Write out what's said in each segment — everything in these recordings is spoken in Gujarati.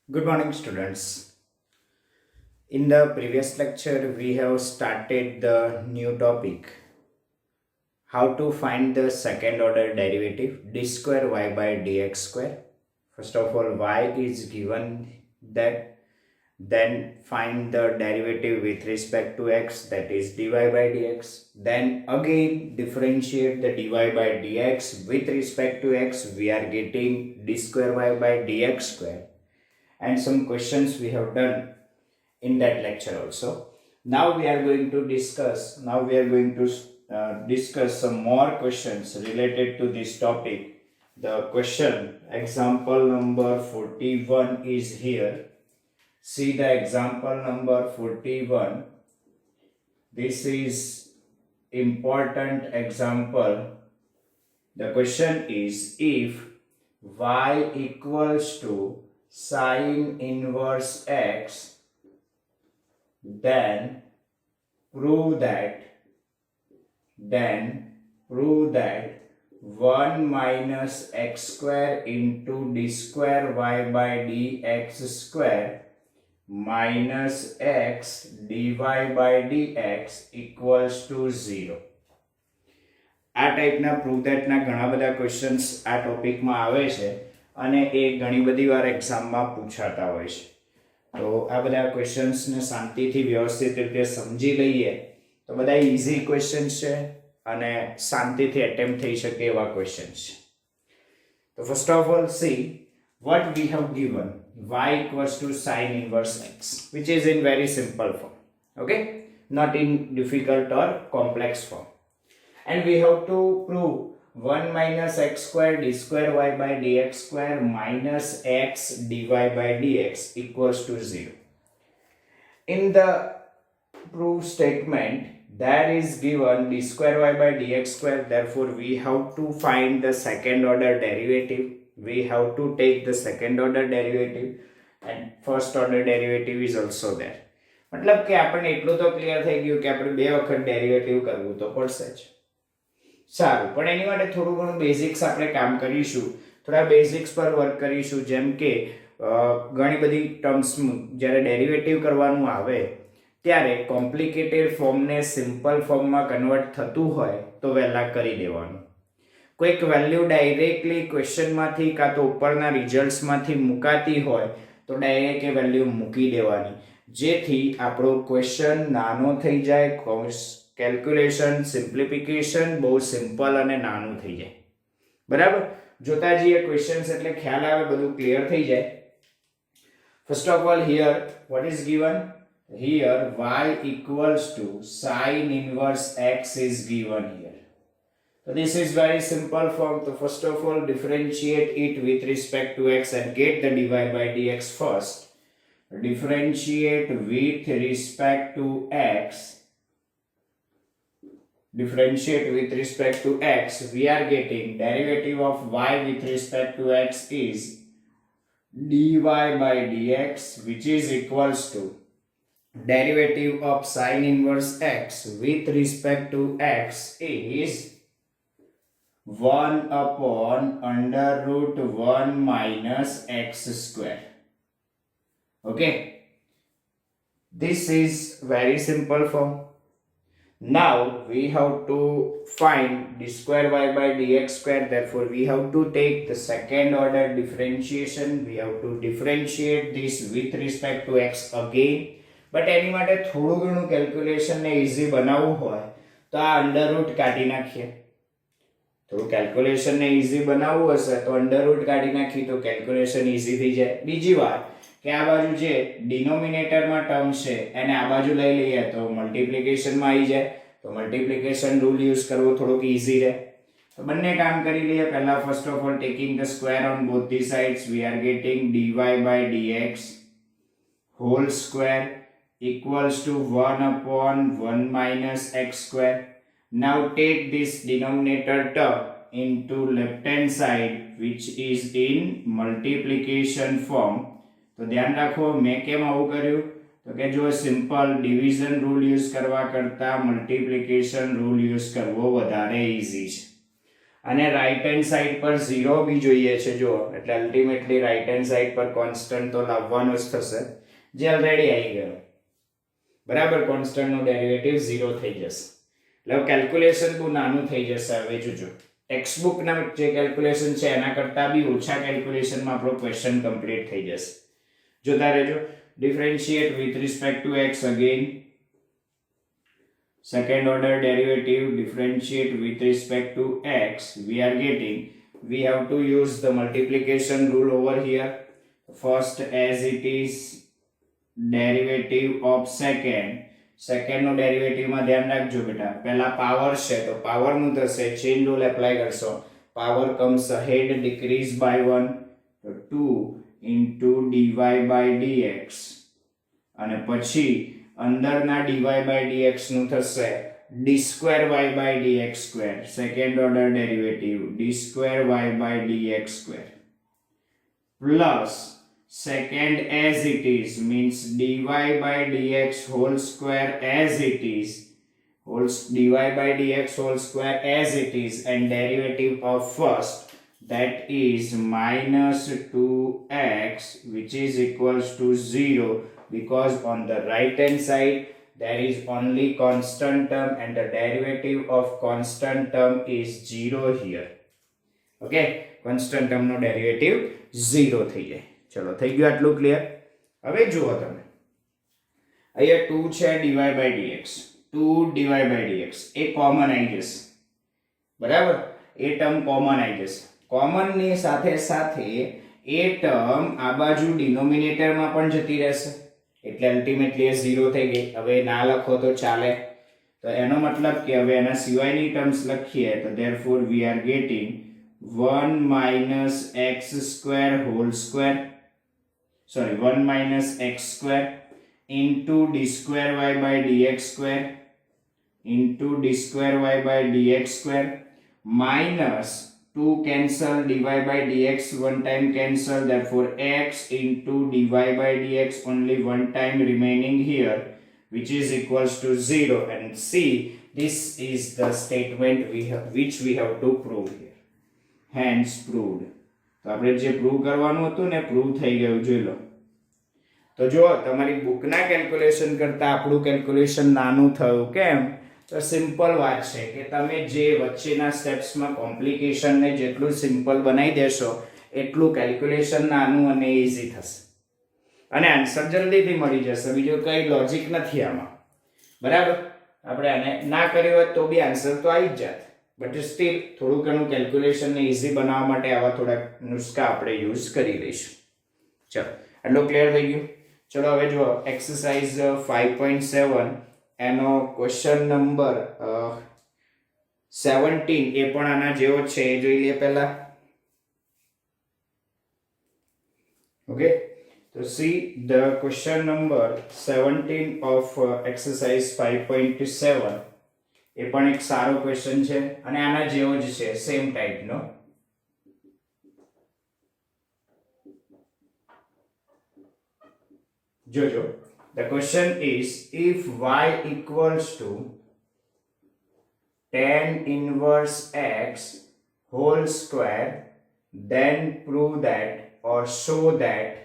Good morning, students. In the previous lecture, we have started the new topic how to find the second order derivative d square y by dx square. First of all, y is given that, then find the derivative with respect to x, that is dy by dx. Then again differentiate the dy by dx with respect to x, we are getting d square y by dx square. And some questions we have done in that lecture also. Now we are going to discuss some more questions related to this topic. The question example number 41 is here. See the example number 41. This is important example. The question is, if y equals to sine inverse x, then prove that 1 minus x square into d square y by dx square minus x dy by dx equals to 0. આ ટાઈપના પ્રૂવ ધેટના ઘણા બધા ક્વેશ્ચન્સ આ ટોપિકમાં આવે છે અને એ ઘણી બધી વાર એક્ઝામમાં પૂછાતા હોય છે. તો આ બધા ક્વેશ્ચન્સને શાંતિથી વ્યવસ્થિત રીતે સમજી લઈએ તો બધા ઇઝી ક્વેશ્ચન્સ છે અને શાંતિથી એટેમ્પ્ટ થઈ શકે એવા ક્વેશ્ચન્સ છે. તો first of all C what we have given, y equals to sine inverse x, which is in very simple form, okay, not in difficult or complex form. And we have to prove 1 minus x square d square y by dx square minus x dy by dx equals to 0. In the proof statement, there is given d square y by dx square, therefore we have to find the second order derivative. We have to take the second order derivative and first order derivative is also there. मतलब કે આપણે એટલું તો ક્લિયર થઈ ગયું કે આપણે બે વખત ડેરિવેટિવ કરવું તો પડશે જ. સારું, પણ એની માટે થોડું ઘણું બેઝિક્સ આપણે કામ કરીશું, થોડા બેઝિક્સ પર વર્ક કરીશું. જેમ કે ઘણી બધી ટર્મ્સ જ્યારે ડેરિવેટિવ કરવાનું આવે ત્યારે કોમ્પ્લિકેટેડ ફોર્મને સિમ્પલ ફોર્મમાં કન્વર્ટ થતું હોય તો વહેલા કરી દેવાનું. કોઈક વેલ્યુ ડાયરેક્ટલી ક્વેશ્ચનમાંથી કાં તો ઉપરના રિઝલ્ટ્સમાંથી મુકાતી હોય તો ડાયરેક્ટ એ વેલ્યુ મૂકી દેવાની, જેથી આપણો ક્વેશ્ચન નાનો થઈ જાય, કેલ્ક્યુલેશન સિમ્પ્લિફિકેશન બહુ સિમ્પલ અને નાનું થઈ જાય. બરાબર, જોતા જઈએ ક્વેશ્ચન્સ એટલે ખ્યાલ આવે, બધું ક્લિયર થઈ જાય. First of all here what is given? Here y equals to sine inverse x is given here. So this is very simple form. So first of all differentiate it with respect to x and get the dy by dx first. Differentiate with respect to x. Differentiate with respect to x. We are getting derivative of y with respect to x is dy by dx, which is equals to derivative of sine inverse x with respect to x is 1 upon under root 1 minus x square. Okay, this is very simple form. Now we have to find d square y by dx square, therefore we have to take the second order differentiation. We have to differentiate this with respect to x again, but એની માટે થોડું ઘણું કેલ્ક્યુલેશન ને ઈઝી બનાવવું હોય તો આ અંડર રૂટ કાઢી નાખીએ. થોડું કેલ્ક્યુલેશન ને ઈઝી બનાવવું હશે તો અંડર રૂટ કાઢી નાખી તો કેલ્ક્યુલેશન ઈઝી થઈ જાય. બીજી વાત કે આ બાજુ જે ડિનોમિનેટરમાં ટર્મ છે એને આ બાજુ લઈ લઈએ તો મલ્ટીપ્લિકેશનમાં આવી જાય, તો મલ્ટીપ્લિકેશન રૂલ યુઝ કરવો થોડુંક ઈઝી રહે. તો બંને કામ કરી લઈએ. પહેલા first of all taking the square on both the sides, we are getting dy by dx whole square equals to 1 upon 1 minus x square. Now take this denominator term into left hand side, which is in multiplication form. तो ध्यान રાખો મેં કેમ આવું કર્યું તો કે જો સિમ્પલ ડિવિઝન રૂલ યુઝ કરવા કરતા મલ્ટીપ્લિકેશન રૂલ યુઝ કરવો વધારે ઈઝી છે. અને રાઈટ હેન્ડ સાઈડ પર 0 બી જોઈએ છે જો, એટલે અલ્ટિમેટલી રાઈટ હેન્ડ સાઈડ પર કોન્સ્ટન્ટ તો લાવવાનો જ થશે, જે ઓલરેડી આવી ગયો. બરાબર, કોન્સ્ટન્ટ નો ડેરિવેટિવ 0 થઈ જશે. એટલે કેલ્ક્યુલેશન બહુ નાનું થઈ જશે. હવે જોજો ટેક્સ્ટબુક ના જે કેલ્ક્યુલેશન છે એના કરતા બી ઓછા કેલ્ક્યુલેશનમાં આપણો ક્વેશ્ચન કમ્પ્લીટ થઈ જશે. જોતા રહેજો. Differentiate with respect to x again. Second order derivative, differentiate with respect to x, we are getting, we have to use the multiplication rule over here. First, as it is derivative of second નો ડેરિવેટિવ માં ધ્યાન રાખજો બેટા. પહેલા પાવર છે તો પાવર નું થશે ચેઇન રૂલ એપ્લાય કરશો. Power comes ahead, decrease by 1, તો 2 into dy by dx, અને પછી અંદરના dy by dx નું થશે d square y by dx square. Second order derivative d square y by dx square plus second as it is means dy by dx whole square as it is, dy by dx whole square as it is, and derivative of first, that is minus 2x, which is equals to 0, because on the right hand side there is only constant term and the derivative of constant term is 0 here. Okay, constant term no derivative 0 થઈ જાય. ચલો થઈ ગયું આટલું ક્લિયર. હવે જુઓ તમે અહીંયા 2 છે dy by dx, 2 dy by dx A common આવી જશે. બરાબર, એ ટર્મ કોમન આવી જશે. કોમન ની સાથે સાથે એ ટર્મ આ બાજુ ડિનોમિનેટર માં પણ જતી રહેશે, એટલે અલ્ટિમેટલી એ 0 થઈ ગઈ. હવે ના લખો તો ચાલે, તો એનો મતલબ કે હવે એના સિવાયની ટર્મ્સ લખીએ તો therefore we are getting 1 minus x square whole square, sorry 1 minus x square into d square y by dx square into d square y by dx square minus 2 cancel, dy by dx one time cancel, therefore x into dy by dx only one time remaining here, which is equals to 0. And see, this is the statement which we have to prove here. Hence proved. તો આપણે જે પ્રૂવ કરવાનું હતું ને પ્રૂવ થઈ ગયું. જોઈ લો. તો જો તમારી બુકના કેલ્ક્યુલેશન કરતા આપણું કેલ્ક્યુલેશન નાનું થયું. કેમ? તો સિમ્પલ વાત છે કે તમે જે વચ્ચેના સ્ટેપ્સમાં કોમ્પ્લિકેશનને જેટલું સિમ્પલ બનાવી દેશો એટલું કેલ્ક્યુલેશન નાનું અને ઈઝી થશે, અને આન્સર જલ્દીથી મળી જશે. બીજું કંઈ લોજિક નથી આમાં. બરાબર, આપણે આને ના કર્યું હોત તો બી આન્સર તો આવી જ જાત, બટ સ્ટીલ થોડું ઘણું કેલ્ક્યુલેશનને ઈઝી બનાવવા માટે આવા થોડાક નુસ્ખા આપણે યુઝ કરી લઈશું. ચલો, આટલું ક્લિયર થઈ ગયું. ચલો હવે જુઓ એક્સરસાઇઝ 5.7 એનો ક્વેશ્ચન નંબર 17 એ પણ આના જેવો છે, એ જોઈ લઈએ પહેલા. ઓકે, તો see the question number 17 of exercise 5.7 એ પણ એક સારો ક્વેશ્ચન છે અને આના જેવો જ છે, સેમ ટાઈપનો. જોજો. The question is, if y equals to tan inverse x whole square, then prove that or show that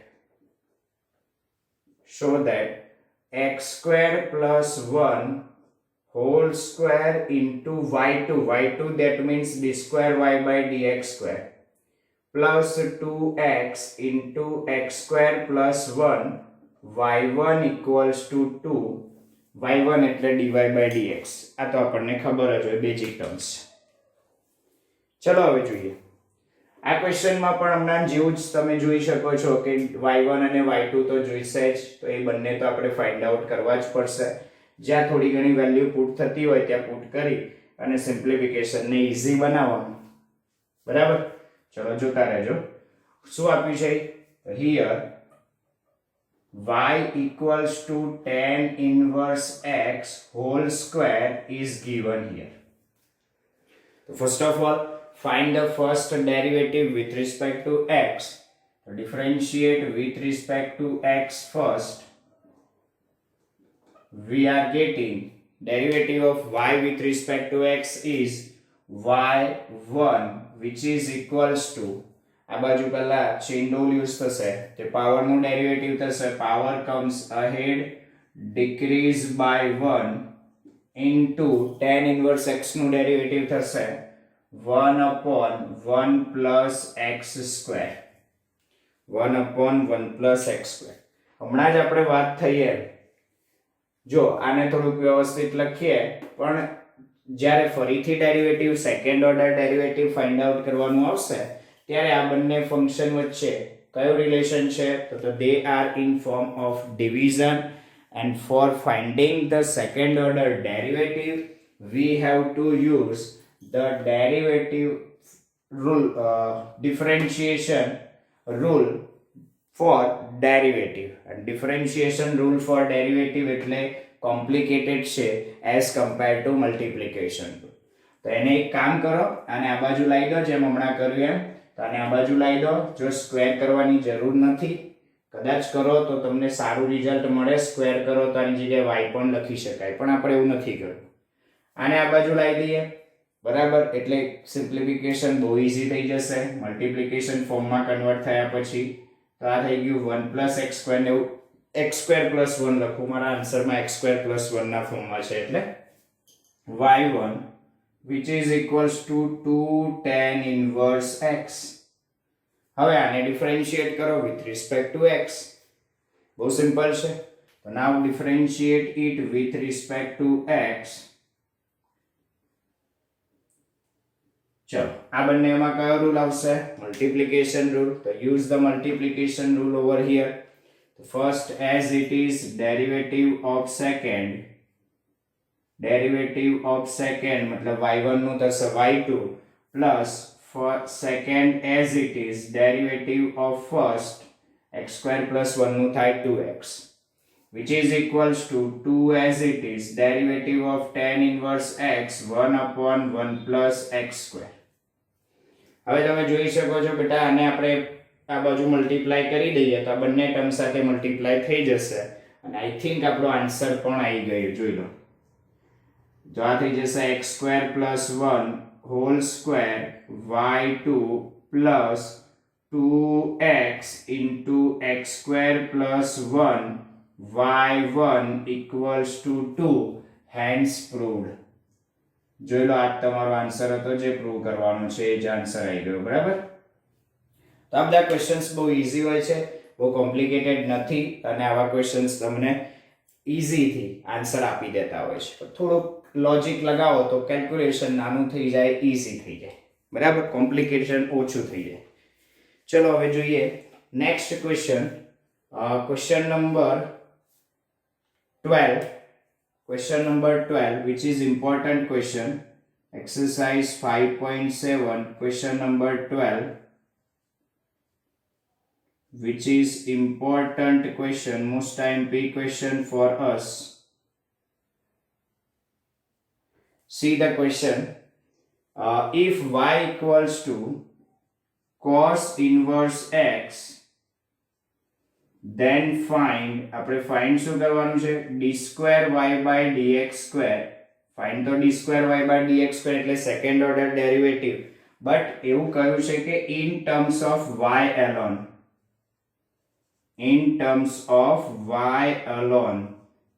x square plus 1 whole square into y2, that means d square y by dx square, plus 2x into x square plus 1 y1 equals to 2, y1 એટલે dy by dx. આ તો આપણને ખબર જ હોય, બેઝિક ટર્મ્સ છે. ચલો હવે જોઈએ. આ ક્વેશ્ચનમાં પણ હમણાં જેવું જ તમે જોઈ શકો છો કે y1 અને y2 તો જોઈશે જ, તો એ બંને તો આપણે ફાઇન્ડ આઉટ કરવા જ પડશે. જ્યાં થોડી ઘણી વેલ્યુ પુટ થતી હોય ત્યાં પુટ કરી અને સિમ્પ્લિફિકેશનને ઈઝી બનાવવાનું. બરાબર, ચલો જોતા રહેજો. શું આપ્યું છે here? y equals to tan inverse x whole square is given here. So first of all, find the first derivative with respect to x. So differentiate with respect to x first. We are getting derivative of y with respect to x is y1 which is equals to આ બાજુ પહેલા ચેઇન રૂલ યુઝ થશે તે પાવર નું ડેરિવેટિવ થશે power comes ahead decrease by 1 into tan inverse x નું ડેરિવેટિવ થશે 1 upon 1 plus x square 1 upon 1 plus x square હમણાં જ આપણે વાત થઈ એમ જો આને થોડુંક વ્યવસ્થિત લખીએ પણ જ્યારે ફરીથી derivative second order derivative find out કરવાનું આવશે ત્યારે આ બંને ફંક્શન વચ્ચે કયો રિલેશન છે તો they are in form of division and for finding the second order derivative we have to use the derivative rule differentiation rule for derivative and differentiation rule for derivative એટલે complicated છે as compared to multiplication rule તો એને એક કામ કરો અને આ બાજુ લાવી દો જેમ હમણાં કર્યું એમ તો આને આ બાજુ લાવી દો જો સ્ક્વેર કરવાની જરૂર નથી કદાચ કરો તો તમને સારું રિઝલ્ટ મળે સ્ક્વેર કરો તો આની જગ્યાએ y પણ લખી શકાય પણ આપણે એવું નથી કર્યું આને આ બાજુ લાવી દઈએ બરાબર એટલે સિમ્પ્લિફિકેશન બહુ ઈઝી થઈ જશે મલ્ટીપ્લિકેશન ફોર્મમાં કન્વર્ટ થયા પછી તો આ થઈ ગયું 1 + x² ને x² + 1 લખું મારા આન્સરમાં x² + 1 ના ફોર્મમાં છે એટલે y1 which is equals to 2 tan inverse x હવે આને ડિફરન્શિએટ કરો with respect to x બહુ સિમ્પલ છે તો now differentiate it with respect to x ચલો આ બંનેમાં કયો રૂલ આવશે મલ્ટીપ્લિકેશન રૂલ તો use the multiplication rule over here તો first as it is derivative of second મતલબ y1 નું થશે y2 plus for second as it is derivative of first x² + 1 નું થાય 2x which is equals to 2 as it is derivative of tan inverse x 1 upon 1 plus x². હવે તમે જોઈ શકો છો બેટા આને આપણે આ બાજુ મલ્ટીપ્લાય કરી દઈએ તો આ બંને ટર્મ સાથે મલ્ટીપ્લાય થઈ જશે અને આઈ થિંક આપણો આન્સર પણ આવી ગયો જોઈ લો જો આ થઈ જશે x² + 1 whole square y2 plus 2x into x² plus 1 y1 equals to 2 hence proved જોઈ લો આ તમારો આન્સર હતો જે પ્રૂવ કરવાનો છે એ જ આન્સર આવી ગયો બરાબર તો આ બધા ક્વેશ્ચન્સ બહુ ઈઝી હોય છે બહુ કોમ્પ્લિકેટેડ નથી અને આવા ક્વેશ્ચન્સ તમને ઈઝીથી આન્સર આપી દેતા હોય છે થોડુંક લોજિક લગાવો તો કેલ્ક્યુલેશન નાનું થઈ જાય ઈઝી થઈ જાય બરાબર કોમ્પ્લિકેશન ઓછું થઈ જાય ચલો હવે જોઈએ next question question number 12 which is important question exercise 5.7 question number 12 which is important question most MP question for us. See the question. If y equals to cos inverse x, then find આપણે find શું કરવાનું છે d2y/dx². find તો d2y/dx² એટલે સેકન્ડ ઓર્ડર ડેરિવેટિવ બટ એવું કહ્યું છે કે in terms of y alone.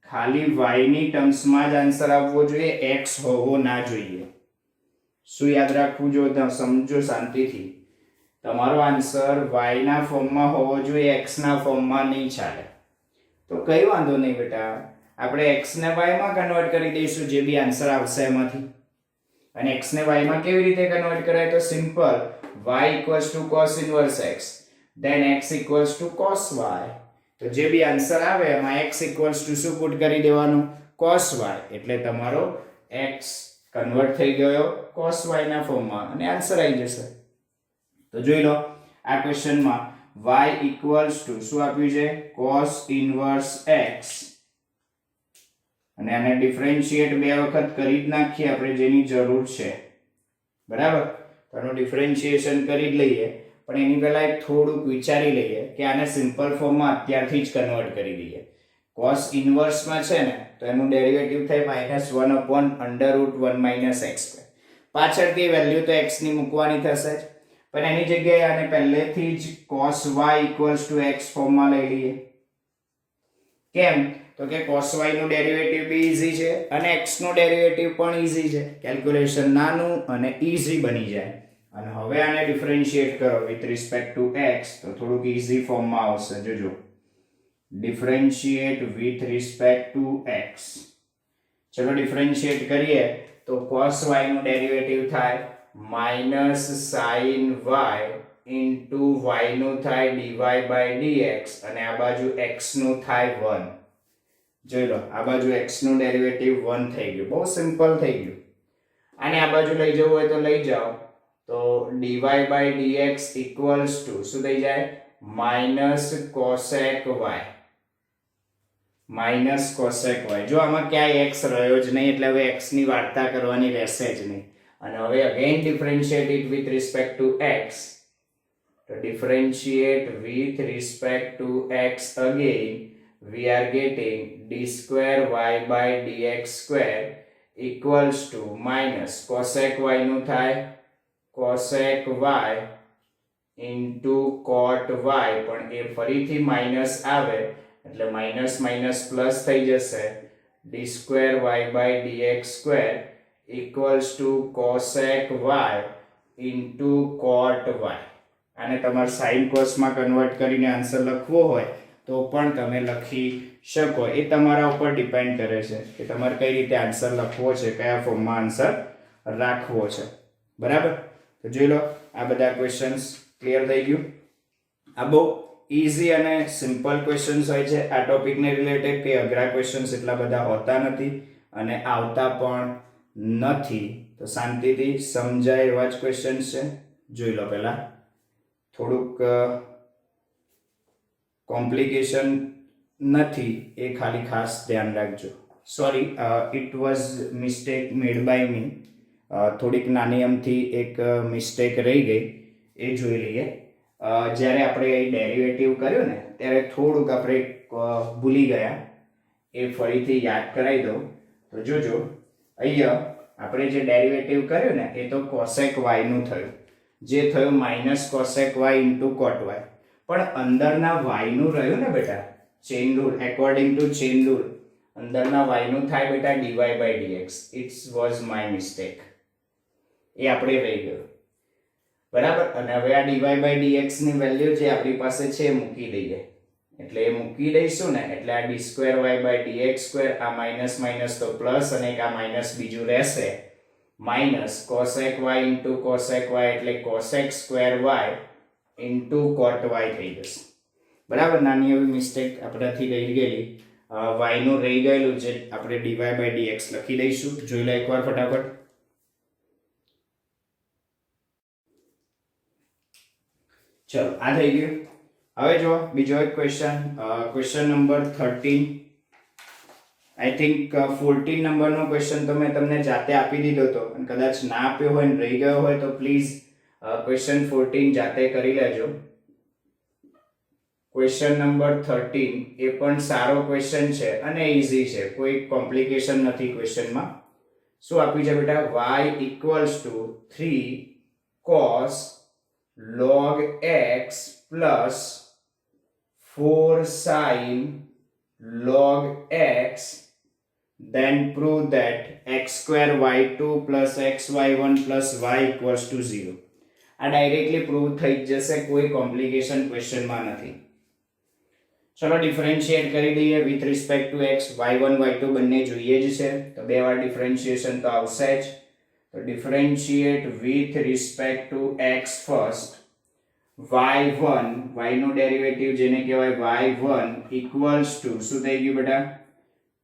ખાલી y ની ટર્મ્સમાં જ આન્સર આવવો જોઈએ x હોવો ના જોઈએ શું યાદ રાખવું જોઈએ સમજો શાંતિથી તમારો આન્સર y ના ફોર્મમાં હોવો જોઈએ x ના ફોર્મમાં નહીં ચાલે તો કઈ વાંધો નહીં બેટા આપણે x ને y માં કન્વર્ટ કરી દઈશું જે બી આન્સર આવશે એમાંથી અને x ને y માં કેવી રીતે કન્વર્ટ કરાય તો simple y = cos inverse x then x = cos y તો જે બી આન્સર આવે એમાં x = શું પુટ કરી દેવાનું cos y એટલે તમારો x કન્વર્ટ થઈ ગયો cos y ના ફોર્મમાં અને આન્સર આવી જશે તો જોઈ લો આ ક્વેશ્ચનમાં y = શું આપ્યું છે cos inverse x અને આને ડિફરન્શિએટ બે વખત કરી જ નાખીએ આપણે જેની જરૂર છે બરાબર તો આનું ડિફરન્શિએશન કરી જ લઈએ પણ એની પહેલા એક થોડુંક વિચારી લઈએ કે આને સિમ્પલ ફોર્મમાં અત્યારથી જ કન્વર્ટ કરી દઈએ cos ઇન્વર્સમાં છે ને તો એનું ડેરિવેટિવ થાય -1/√1 - x². પાછળથી વેલ્યુ તો x ની મૂકવાની થશે જ, પણ એની જગ્યાએ આને પહેલેથી જ cos y = x ફોર્મમાં લઈ લઈએ. કેમ? તો કે cos y નું ડેરિવેટિવ બી ઈઝી છે અને x નું ડેરિવેટિવ પણ ઈઝી છે. કેલ્ક્યુલેશન નાનું અને ઈઝી બની જાય. અને હવે આને ડિફરન્શિએટ કરો વિથ રિસ્પેક્ટ ટુ x તો થોડુંક ઈઝી ફોર્મમાં આવશે. જોજો, differentiate with respect to x. ચલો ડિફરન્શિએટ કરીએ તો cos y નું ડેરિવેટિવ થાય -sin y into y નું થાય dy/dx અને આ બાજુ x નું થાય 1. જોઈ લો, આ બાજુ x નું ડેરિવેટિવ 1 થઈ ગયું. બહુ સિમ્પલ થઈ ગયું. આને આ બાજુ લઈ જવું હોય તો લઈ જાઓ. તો dy/dx equals to શું થઈ જાય? -cosec y. જો આમાં ક્યાંય x રહ્યો જ નહીં એટલે હવે x ની વાર્તા કરવાની રહેશે જ નહીં. અને હવે again differentiate it with respect to x. તો differentiate with respect to x again we are getting d2y/dx² equals to minus cosec y નું થાય cosec y into cot y, પણ એ ફરીથી માઈનસ આવે એટલે માઈનસ માઈનસ પ્લસ થઈ જશે. d2y/dx² equals to cosec y into cot y. આને તમારે sin cos માં કન્વર્ટ કરીને આન્સર લખવો હોય તો પણ તમે લખી શકો. એ તમારા ઉપર ડિપેન્ડ કરે છે કે તમારે કઈ રીતે આન્સર લખવો છે, કયા ફોર્મમાં આન્સર રાખવો છે. બરાબર? તો જોઈ લો, આ બધા ક્વેશ્ચન્સ ક્લિયર થઈ ગયું. આ બહુ ઈઝી અને સિમ્પલ ક્વેશ્ચન્સ હોય છે આ ટોપિકને રિલેટેડ, કે અઘરા ક્વેશ્ચન્સ એટલા બધા હોતા નથી અને આવતા પણ નથી. તો શાંતિથી સમજાય એવા જ ક્વેશ્ચન્સ છે. જોઈ લો, પહેલા થોડુંક કોમ્પ્લિકેશન નથી એ ખાલી ખાસ ધ્યાન રાખજો. Sorry, it was mistake made by me. થોડીક નાની અમથી એક મિસ્ટેક રહી ગઈ, એ જોઈ લઈએ. જ્યારે આપણે ડેરિવેટિવ કર્યું ને ત્યારે થોડુંક આપણે ભૂલી ગયા, એ ફરીથી યાદ કરાવી દઉં. તો જોજો, અહીંયા આપણે જે ડેરિવેટિવ કર્યું ને એ તો cosec y નું થયું, જે થયું -cosec y into cot y. પણ અંદરના y નું રહ્યું ને બેટા, chain rule, according to chain rule અંદરના y નું થાય બેટા dy/dx. It's was my mistake, એ આપણે રહી ગયું. બરાબર? અને હવે આ dy/dx ની વેલ્યુ જે આપણી પાસે છે એ મૂકી દઈએ. એટલે એ મૂકી દઈશું ને એટલે આ d2y/dx², આ માઈનસ માઈનસ તો પ્લસ અને એક આ માઈનસ બીજું રહેશે, minus cosec y into cosec y એટલે cosec² y into cot y થઈ જશે. બરાબર? નાની એવી મિસ્ટેક આપણાથી રહી ગયેલી, y નું રહી ગયેલું છે, આપણે dy/dx લખી દઈશું. જોઈ લો એકવાર ફટાફટ. ચલો, આ થઈ ગયું. હવે જો બીજો એક ક્વેશ્ચન નંબર 13. આઈ થિંક 14 નંબરનો ક્વેશ્ચન તો મેં તમને જાતે આપી દીધો હતો, અને કદાચ ના આપ્યો હોય ને રહી ગયો હોય તો પ્લીઝ ક્વેશ્ચન 14 જાતે કરી લેજો. ક્વેશ્ચન નંબર 13 એ પણ સારો ક્વેશ્ચન છે અને ઈઝી છે, કોઈ કોમ્પ્લિકેશન નથી ક્વેશ્ચનમાં. શું આપ્યું છે બેટા? y equals to 3 cos log x plus 4 sin log x, then prove that x² y2 plus xy1 plus y equals to 0. આ ડાયરેક્ટલી પ્રૂવ થઈ જશે, કોઈ કોમ્પ્લિકેશન ક્વેશ્ચનમાં નથી. ચલો ડિફરન્શિએટ કરી દઈએ with respect to x. y1 y2 બંને જોઈએ જ છે તો બે વાર ડિફરન્શિએશન તો આવશે જ. તો differentiate with respect to x first. y1, y નું ડેરિવેટિવ જેને કહેવાય y1 ઇક્વલ્સ ટુ શું થઈ ગયું બેટા?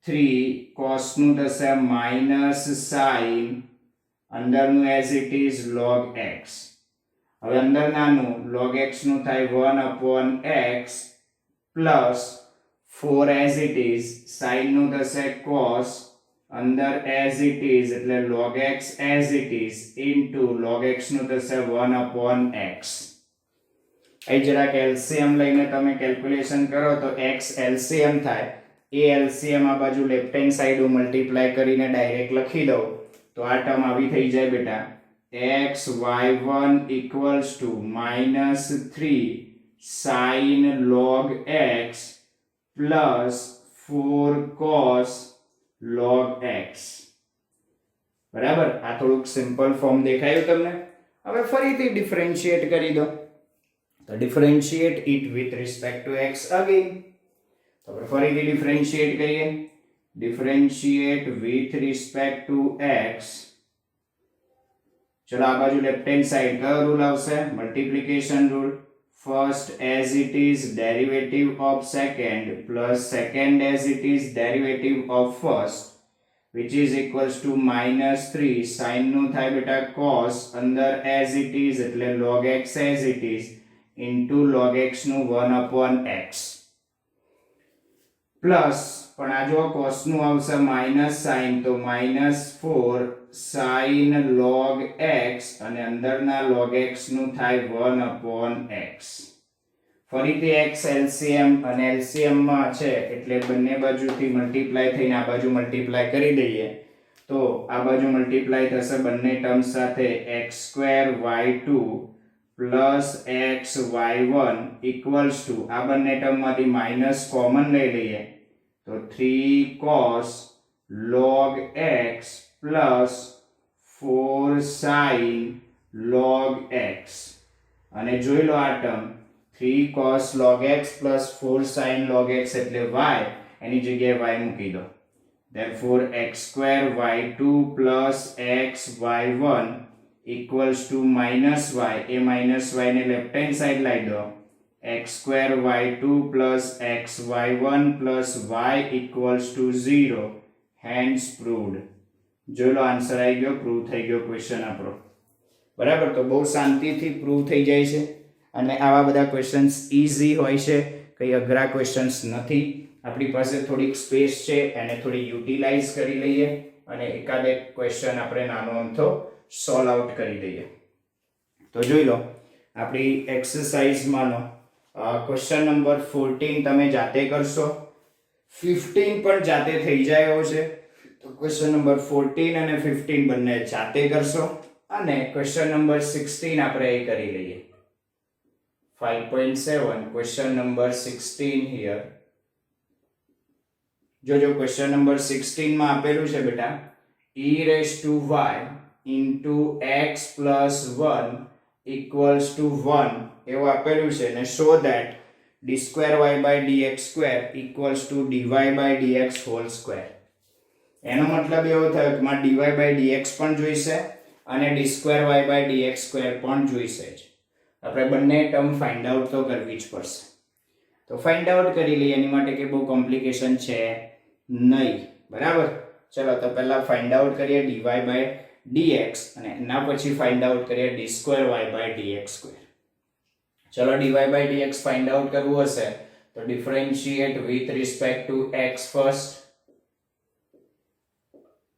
3 cos નું થશે માઈનસ sin, અંદરનું as it is log x. હવે અંદર નાનું log x નું થાય 1/x plus 4 as it is, sin નું થશે cos, અંદર એઝ ઇટ ઇઝ એટલે log x as it is into log x નું થશે 1/x. અહીં જરાક એલસીએમ લઈને તમે કેલ્ક્યુલેશન કરો તો x એલસીએમ થાય, એ એલસીએમ આ બાજુ લેફ્ટ હેન્ડ સાઈડ હું મલ્ટીપ્લાય કરીને ડાયરેક્ટ લખી દઉં તો આ ટર્મ આવી થઈ જાય બેટા xy1 equals to minus 3 sin log x plus 4 cos log x. બરાબર, આ થોડુંક સિમ્પલ ફોર્મ દેખાયું તમને. હવે ફરીથી ડિફરન્શિએટ કરી દો. તો differentiate it with respect to x again. તો આપણે ફરીથી ડિફરન્શિએટ કરીએ. Differentiate with respect to x. ચલો આ બાજુ લેફ્ટ હેન્ડ સાઈડ કયો રૂલ આવશે? Multiplication rule. First as it is derivative of second plus second as it is derivative of first, which is equals to minus 3 sin નું થાય બેટા cos, અંદર as it is એટલે log x as it is into log x નું 1 upon x plus પણ આ જો cos નું આવશે minus sin, તો minus 4 sin log x અને અંદરના log x નું થાય 1 upon x. ફરીથી x LCM અને LCM માં છે એટલે બંને બાજુથી મલ્ટીપ્લાય થઈને આ બાજુ મલ્ટીપ્લાય કરી દઈએ તો આ બાજુ મલ્ટીપ્લાય થશે બંને ટર્મ સાથે x2y2 plus xy1 equals to આ બંને ટર્મમાંથી માઇનસ કોમન લઈ લઈએ તો 3 cos log x plus 4 sin log x. અને જોઈ લો આ term 3 cos log x plus 4 sin log x એટલે y, એની જગ્યાએ y મૂકી દો. Therefore x square y2 plus xy1 equals to minus y. A minus y ને left hand side લાવી દો. x square y2 plus xy1 plus y equals to 0. Hence proved. જોઈ લો આન્સર આવી ગયો, પ્રૂવ થઈ ગયો ક્વેશ્ચન આપણો. બરાબર, તો બહુ શાંતિથી પ્રૂવ થઈ જાય છે અને આવા બધા ક્વેશ્ચન્સ ઈઝી હોય છે, કંઈ અઘરા ક્વેશ્ચન્સ નથી. આપણી પાસે થોડીક સ્પેસ છે એને થોડી યુટિલાઇઝ કરી લઈએ અને એકાદ એક ક્વેશ્ચન આપણે નાનો અમથો સોલ્વ આઉટ કરી દઈએ. તો જોઈ લો આપણી એક્સરસાઇઝમાંનો ક્વેશ્ચન નંબર 14 તમે જાતે કરશો, 15 પણ જાતે થઈ જાય એવો છે. તો ક્વેશ્ચન નંબર 14 અને 15 બંને જાતે કરશો અને ક્વેશ્ચન નંબર 16 આપણે એ કરી લઈએ. 5.7 question number 16 here. જો question number 16 માં આપેલું છે બેટા e raised to y into x plus 1 equals to 1 એવું આપેલું છે ને show that d square y by dx square equals to dy by dx whole square. એનો મતલબ એવો થયો કે માં dy by dx પણ જોઈશે અને d square y by dx square પણ જોઈશે જ. આપણે બંને ટર્મ ફાઇન્ડ આઉટ તો કરવી જ પડશે. તો ફાઇન્ડ આઉટ કરી લઈએ, એની માટે કે બહુ કોમ્પ્લિકેશન છે નહીં. બરાબર, ચલો તો પહેલા ફાઇન્ડ આઉટ કરીએ dy by dx અને એના પછી ફાઇન્ડ આઉટ કરીએ d square y by dx square. ચલો dy by dx find out કરવું હશે તો differentiate with respect to x first.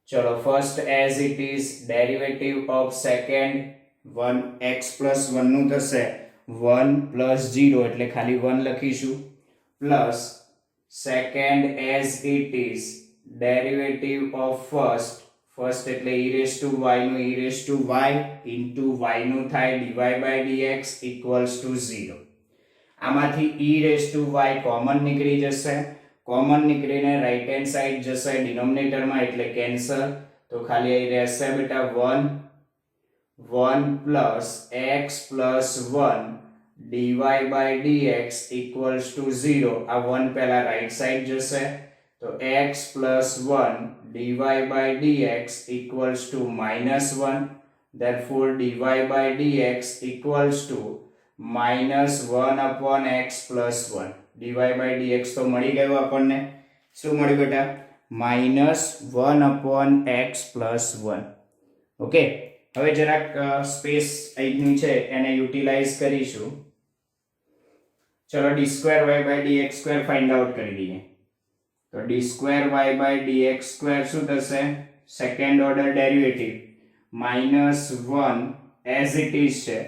ચલો first as it is derivative of second 1 x plus 1 નું થશે 1 plus 0 એટલે ખાલી 1 લખીશું plus second as it is derivative of first એટલે e raised to y નું e raised to y into y નું થાય dy by dx equals to 0. આમાંથી e raised to y common નીકળી જશે, કોમન નીકળીને રાઈટ હેન્ડ સાઈડ જશે ડિનોમિનેટરમાં એટલે કેન્સલ, તો ખાલી અહીં રહેશે બેટા 1 plus x plus 1 dy by dx equals to 0. આ 1 પહેલા રાઈટ સાઈડ જશે તો x plus 1 dy by dx equals to minus 1. Therefore dy by dx equals to minus 1 upon x plus 1. dy by dx તો મળી ગયું આપણને. શું મળ્યું બેટા? minus 1 upon x plus 1. Okay, હવે જરાક સ્પેસ અહીંની છે એને યુટિલાઇઝ કરીશું. ચલો d square y by dx square find out કરી દઈએ. તો d square y by dx square શું થશે? Second order derivative -1 as it is છે.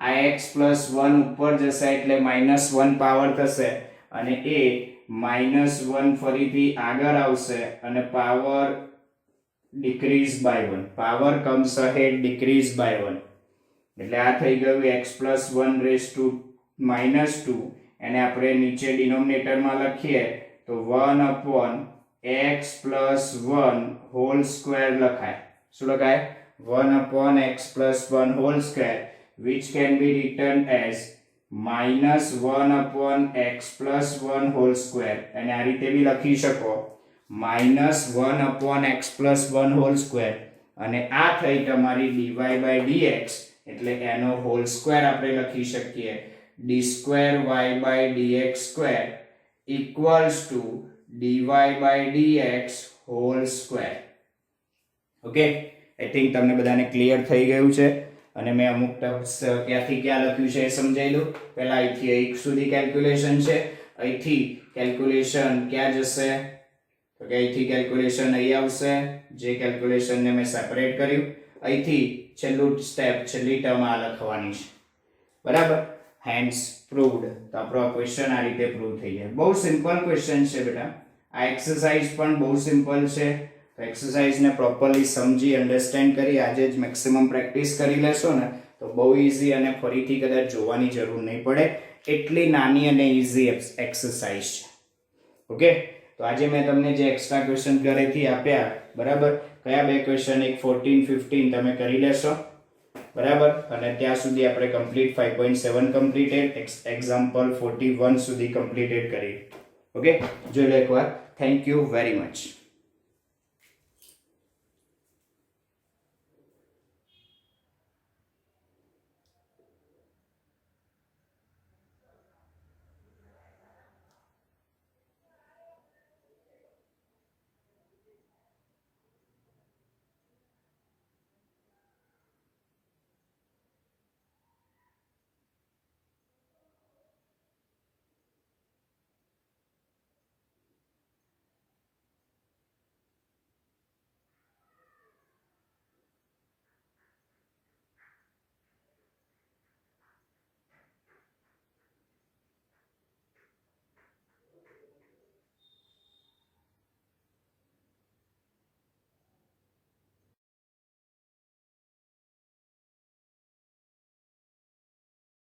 આ x plus 1 ઉપર જશે એટલે -1 પાવર થશે અને એ -1 ફરીથી આગળ આવશે અને power decrease by 1. Power comes ahead, decrease by 1. એટલે આ થઈ ગયું x plus 1 raised to -2 એને આપણે નીચે ડિનોમિનેટરમાં લખીએ તો 1 upon x plus 1 whole square લખાય. શું લખાય? 1 upon x plus 1 whole square, which can be written as minus 1 upon x plus 1 whole square. અને આ રીતે બી લખી શકો minus 1 upon x plus 1 whole square. અને આ થઈ તમારી dy by dx, એટલે એનો હોલ સ્ક્વેર આપણે લખી શકીએ d square y by dx square equals to dy by dx whole square. Okay, I think તમને બધાને ક્લિયર થઈ ગયું છે. અને મેં અમુક ટર્મ્સ ક્યાંથી ક્યાં લખ્યું છે એ સમજાઈ દઉં. પહેલા અહીંથી અહીં સુધી કેલ્ક્યુલેશન છે, અહીંથી કેલ્ક્યુલેશન ક્યાં જશે તો કે અહીંથી કેલ્ક્યુલેશન અહીં આવશે, જે કેલ્ક્યુલેશનને મેં સેપરેટ કર્યું. અહીંથી છેલ્લું સ્ટેપ, છેલ્લી ટર્મ આ લખવાની છે, બરાબર. Hence proved. તો આપણો આ ક્વેશ્ચન આ રીતે પ્રૂવ થઈ જાય. બહુ સિમ્પલ ક્વેશ્ચન છે બેટા. આ એક્સરસાઇઝ પણ બહુ સિમ્પલ છે. તો એક્સરસાઇઝને પ્રોપરલી સમજી અન્ડરસ્ટેન્ડ કરી આજે જ મેક્સિમમ પ્રેક્ટિસ કરી લેશો ને તો બહુ ઈઝી, અને ફરીથી કદાચ જોવાની જરૂર નહીં પડે, એટલી નાની અને ઈઝી એક્સરસાઇઝ છે. ઓકે, તો આજે મેં તમને જે એક્સ્ટ્રા ક્વેશ્ચન ઘરેથી આપ્યા, બરાબર, કયા બે ક્વેશ્ચન, એક 14 15 તમે કરી લેશો, બરાબર. અને ત્યાં સુધી આપણે કમ્પ્લીટ 5.7 કમ્પ્લીટેડ, એક્ઝામ્પલ 41 સુધી કમ્પ્લીટેડ કરી. ઓકે, જોઈ લો એકવાર. Thank you very much.